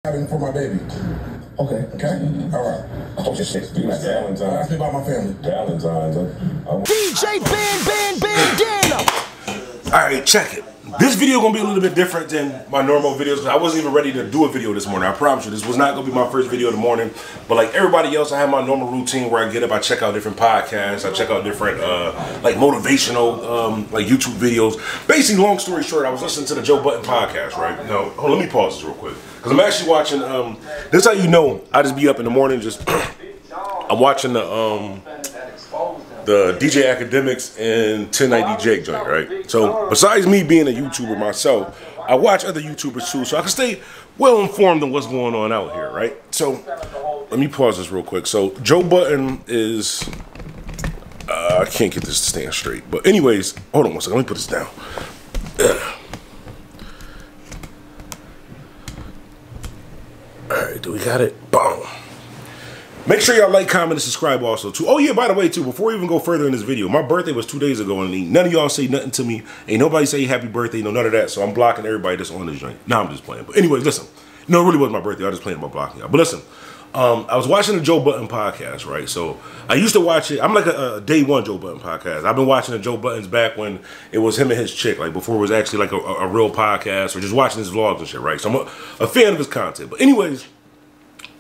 For my baby. Okay. Okay? All right. Oh, shit. Do that. Valentine's. Ask me about my family. Valentine's. DJ Bandana. All right, check it. This video gonna be a little bit different than my normal videos because I wasn't even ready to do a video this morning. I promise you, this was not gonna be my first video in the morning. But like everybody else, I have my normal routine where I get up, I check out different podcasts, I check out different like motivational like YouTube videos. Basically, long story short, I was listening to the Joe Budden podcast, right? Now, hold on, let me pause this real quick because I'm actually watching. This is how you know I just be up in the morning, just I'm watching the DJ Academics and 1090 Jake joint, right? So besides me being a YouTuber myself, I watch other YouTubers too, so I can stay well informed on what's going on out here, right? So let me pause this real quick. So Joe Budden is, I can't get this to stand straight, but anyways, hold on one second, let me put this down. All right, do we got it? Boom. Make sure y'all like, comment, and subscribe also too. Oh yeah, by the way too, before we even go further in this video, my birthday was 2 days ago and none of y'all say nothing to me. Ain't nobody say happy birthday, no none of that. So I'm blocking everybody that's on this joint. Nah, I'm just playing. But anyways, listen. No, it really wasn't my birthday. I was just playing about blocking y'all. But listen, I was watching the Joe Budden podcast, right? So I used to watch it. I'm like a day one Joe Budden podcast. I've been watching the Joe Buddens back when it was him and his chick, like before it was actually like a real podcast or just watching his vlogs and shit, right? So I'm a fan of his content. But anyways,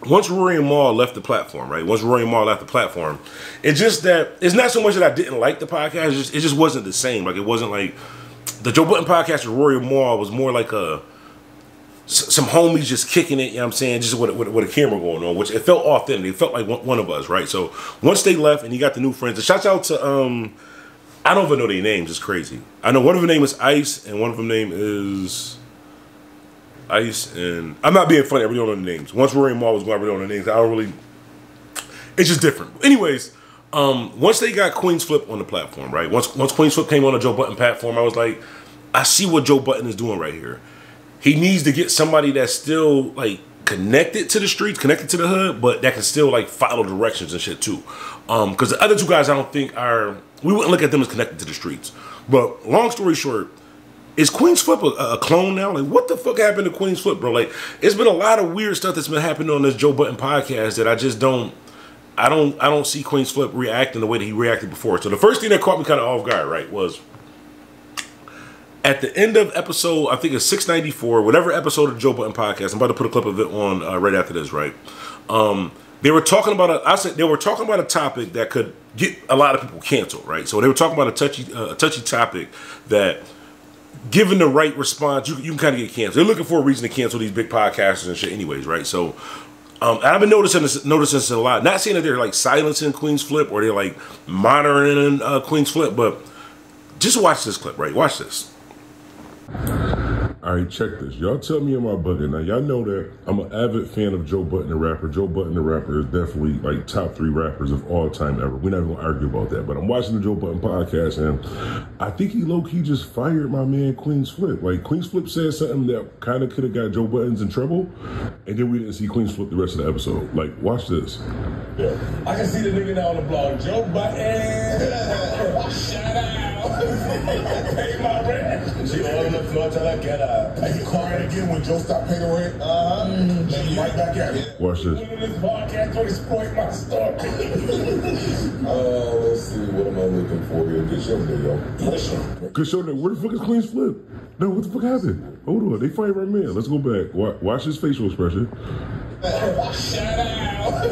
once Rory and Mal left the platform, right? Once Rory and Mal left the platform, it's just that it's not so much that I didn't like the podcast. It just wasn't the same. Like it wasn't like the Joe Budden podcast with Rory and Mal was more like some homies just kicking it. You know what I'm saying? Just with a camera going on, which it felt authentic. It felt like one of us, right? So once they left and you got the new friends, and shout out to I don't even know their names. It's crazy. I know one of them name is Ice and one of them name is Ice, and I'm not being funny, I really don't know the names. Once Rory and Mal was going, I really don't know the names. I don't really, it's just different. Anyways, once they got Queenzflip on the platform, right? Once Queenzflip came on the Joe Budden platform, I was like, I see what Joe Budden is doing right here. He needs to get somebody that's still like connected to the streets, connected to the hood, but that can still like follow directions and shit too. Because the other two guys I don't think we wouldn't look at them as connected to the streets. But long story short, is Queenzflip a clone now? Like, what the fuck happened to Queenzflip, bro? Like, it's been a lot of weird stuff that's been happening on this Joe Budden podcast that I just don't, I don't see Queenzflip reacting the way that he reacted before. So the first thing that caught me kind of off guard, right, was at the end of episode, I think it's 694, whatever episode of the Joe Budden podcast. I'm about to put a clip of it on right after this, right? They were talking about a topic that could get a lot of people canceled, right? So they were talking about a touchy topic that, given the right response, you can kind of get canceled. They're looking for a reason to cancel these big podcasters and shit anyways, right? So and I've been noticing this a lot. Not saying that they're like silencing Queenzflip or they're like monitoring Queenzflip, but just watch this clip, right? Watch this. All right, check this. Y'all tell me, am I bugging? Now, y'all know that I'm an avid fan of Joe Budden, the rapper. Joe Budden, the rapper, is definitely like top 3 rappers of all time ever. We're not even gonna argue about that. But I'm watching the Joe Budden podcast, and I think he low-key just fired my man Queenzflip. Like, Queenzflip said something that kind of could have got Joe Budden's in trouble, and then we didn't see Queenzflip the rest of the episode. Like, watch this. Yeah. I can see the nigga now on the blog. Joe Budden. Shout out. Pay my rent. She on the floor till I get up. And you crying again when Joe stopped paying the rent? Then you right back at it. Watch this. This podcast don't exploit my story. Let's see. What am I looking for here? Good show there, yo. Good show there. Where the fuck is Queenzflip? No, what the fuck happened? Hold on. They fired my man. Let's go back. Watch his facial expression. Shout out.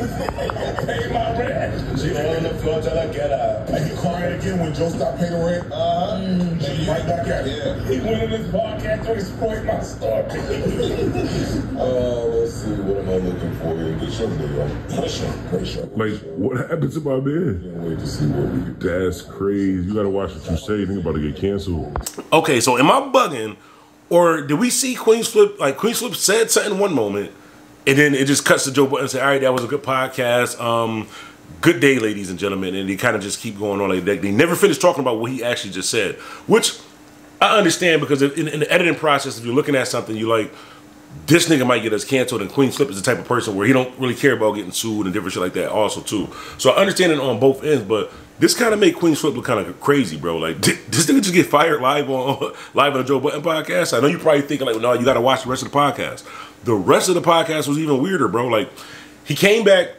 Pay my rent. She on the floor till I get up. And you crying again when Joe stopped paying the rent? Then you right back at it. He went in this podcast to exploit my story. Let's see. What am I looking for here? Good show there, yo. Great show. Like, what happened to my man? Can't wait to see what we can do. That's crazy. You gotta watch what you say. Think about to get canceled. Okay, so am I bugging, or did we see Queenzflip? Like Queenzflip said something in one moment, and then it just cuts to Joe Budden and say, "All right, that was a good podcast. Good day, ladies and gentlemen." And they kind of just keep going on like that. They never finished talking about what he actually just said, which I understand because in the editing process, if you're looking at something, you like, this nigga might get us canceled, and Queenzflip is the type of person where he don't really care about getting sued and different shit like that also too. So I understand it on both ends, but this kind of made Queenzflip look kind of crazy, bro. Like, this nigga just get fired live on the Joe Budden podcast? I know you're probably thinking like, no, you got to watch the rest of the podcast. the rest of the podcast was even weirder, bro. Like, he came back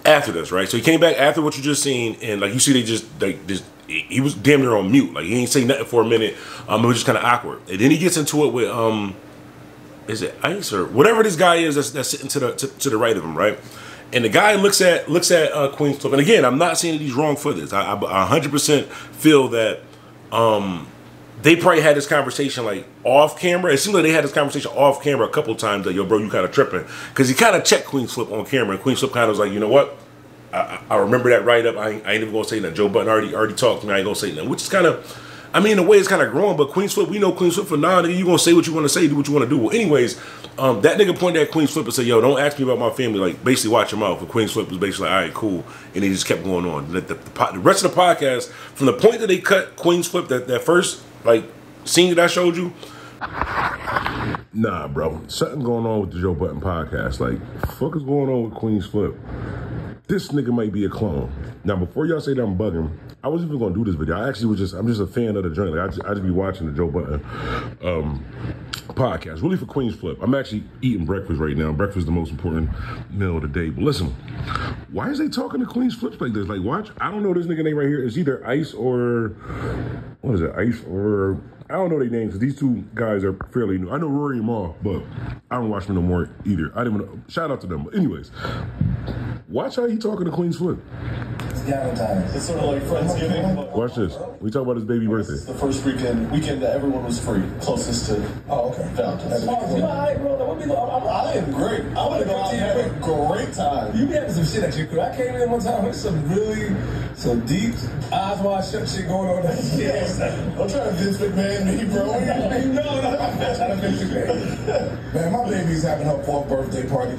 after this, right? So he came back after what you just seen, and like you see, he was damn near on mute. Like, he ain't say nothing for a minute. It was just kind of awkward. And then he gets into it with is it Ice or whatever this guy is that's sitting to the right of him, right? And the guy looks at Queenzflip. And again, I'm not saying that he's wrong for this. I 100% feel that they probably had this conversation like off camera. It seems like they had this conversation off camera a couple times. Like, yo, bro, you kind of tripping, because he kind of checked Queenzflip on camera, and Queenzflip kind of was like, you know what? I remember that write up. I ain't even gonna say nothing. Joe Budden already talked to me. I ain't gonna say nothing. Which is kind of, I mean, in a way, it's kind of growing. But Queenzflip, we know Queenzflip for nah, nigga, you gonna say what you want to say, do what you want to do. Well, anyways, that nigga pointed at Queenzflip and said, yo, don't ask me about my family. Like, basically, watch your mouth. And Queenzflip was basically like, all right, cool. And he just kept going on. The rest of the podcast, from the point that they cut Queenzflip, that first like scene that I showed you. Nah, bro. Something going on with the Joe Budden podcast. Like, fuck is going on with Queenzflip? This nigga might be a clone. Now, before y'all say that I'm bugging, I wasn't even gonna do this video. I'm just a fan of the joint. Like, I just be watching the Joe Budden podcast, really for Queenzflip. I'm actually eating breakfast right now. Breakfast is the most important meal of the day. But listen, why is they talking to Queenzflip like this? Like, watch. I don't know this nigga name right here. It's either Ice or, what is it? Ice or, I don't know their names, because these two guys are fairly new. I know Rory and Maul, but I don't watch them no more either. I didn't even know. Shout out to them. But anyways, watch how he talking to Queenzflip. It's Valentine's. It's sort of like Friendsgiving. Watch this. We talk about his baby birthday. It's the first weekend that everyone was free, closest to Valentine's. I am great. I would have had a great time. You be having some shit at your crib. I came in one time with some deep, eyes wide shut shit going on. Yes. I'm trying to Vince McMahon me, bro. No, I'm not trying to Vince McMahon. Man, my baby's having her 4th birthday party.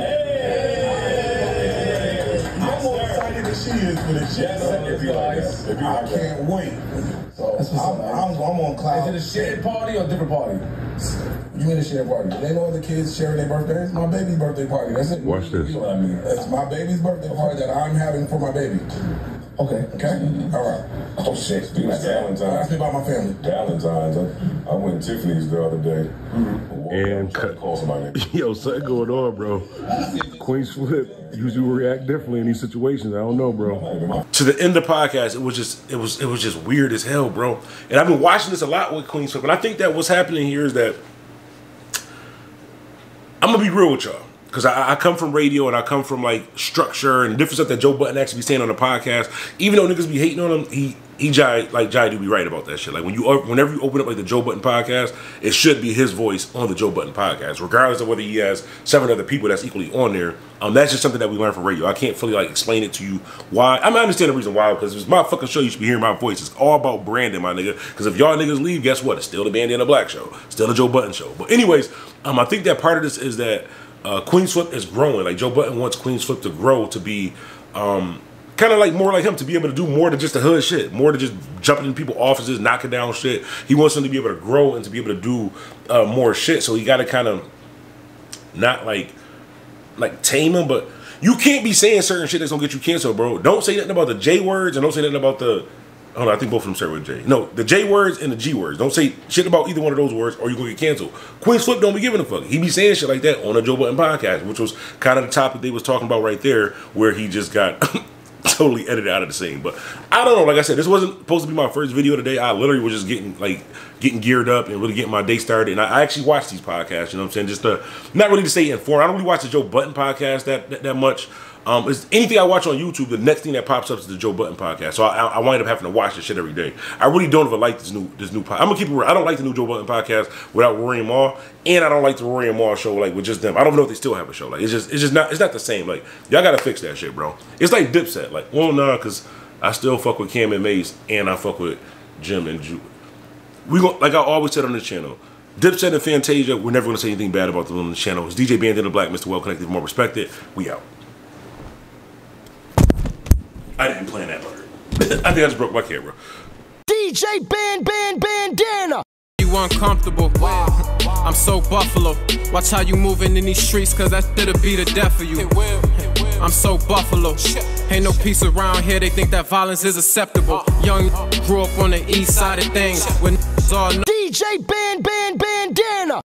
I'm more excited than she is for this shit. I can't wait. So I'm on cloud. Is it a shared party or a different party? You mean a shared party? They know other kids sharing their birthdays? My baby's birthday party. That's it. Watch this. You know what I mean? It's my baby's birthday party that I'm having for my baby. Okay. All right. Oh shit, speaking of Valentine's. Ask me about my family. Valentine's. I went to Tiffany's the other day. And cut. Yo, something going on, bro. Queenzflip usually react differently in these situations. I don't know, bro. To the end of the podcast, it was just weird as hell, bro. And I've been watching this a lot with Queenzflip, and I think that what's happening here is that I'm gonna be real with y'all, because I come from radio and I come from like structure and different stuff that Joe Budden actually be saying on the podcast. Even though niggas be hating on him, Jai do be right about that shit. Like, whenever you open up like the Joe Budden podcast, it should be his voice on the Joe Budden podcast, regardless of whether he has 7 other people that's equally on there. That's just something that we learned from radio. I can't fully like explain it to you why. I mean, I understand the reason why, because it's my fucking show. You should be hearing my voice. It's all about branding, my nigga. Because if y'all niggas leave, guess what? It's still the Bandana Black show, still the Joe Budden show. But anyways, I think that part of this is that Queenzflip is growing. Like, Joe Budden wants Queenzflip to grow to be kind of like more like him, to be able to do more than just the hood shit, more than just jumping in people's offices, knocking down shit. He wants him to be able to grow and to be able to do more shit. So he got to kind of not like tame him, but you can't be saying certain shit that's gonna get you canceled, bro. Don't say nothing about the J words, and don't say nothing about the, hold on, I think both of them start with J. No, the J words and the G words. Don't say shit about either one of those words or you're gonna get canceled. Queenzflip don't be giving a fuck. He be saying shit like that on the Joe Budden podcast, which was kind of the topic they was talking about right there, where he just got totally edited out of the scene. But I don't know, like I said, this wasn't supposed to be my first video today. I literally was just getting geared up and really getting my day started. And I actually watch these podcasts, you know what I'm saying? Just not really to stay informed. I don't really watch the Joe Budden podcast that much. Is anything I watch on YouTube, the next thing that pops up is the Joe Budden podcast. So I wind up having to watch this shit every day. I really don't even like this new podcast. I'm gonna keep it real. I don't like the new Joe Budden podcast without Rory and Maul, and I don't like the Rory and Maul show like with just them. I don't know if they still have a show. Like, it's not the same. Like, y'all gotta fix that shit, bro. It's like Dipset. Like, well, nah, cause I still fuck with Cam and Mace, and I fuck with Jim and Ju. Like I always said on this channel, Dipset and Fantasia, we're never gonna say anything bad about them on the channel. It's DJ Bandana Black, Mr. Well Connected, more respected. We out. I didn't plan that part. I think I just broke my camera. DJ Bandana. You uncomfortable. I'm so Buffalo. Watch how you moving in these streets, cause that shit'll be the death of you. I'm so Buffalo. Ain't no peace around here, they think that violence is acceptable. Young grew up on the east side of things when all DJ Bandana.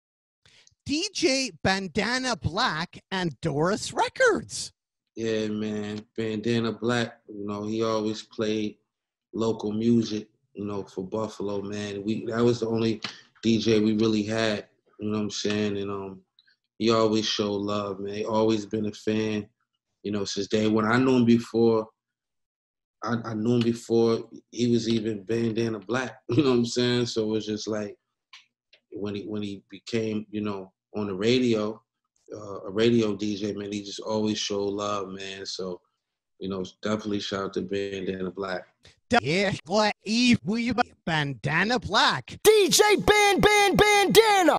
DJ Bandana Black and Doris Records. Yeah, man. Bandana Black, you know, he always played local music, you know, for Buffalo, man. That was the only DJ we really had, you know what I'm saying? And he always showed love, man. He always been a fan, you know, since day one. I knew him before. I knew him before he was even Bandana Black, you know what I'm saying? So it was just like when he became, you know, on the radio, a radio DJ, man, he just always showed love, man. So, you know, definitely shout out to Bandana Black. Yeah, Bandana Black. DJ Bandana.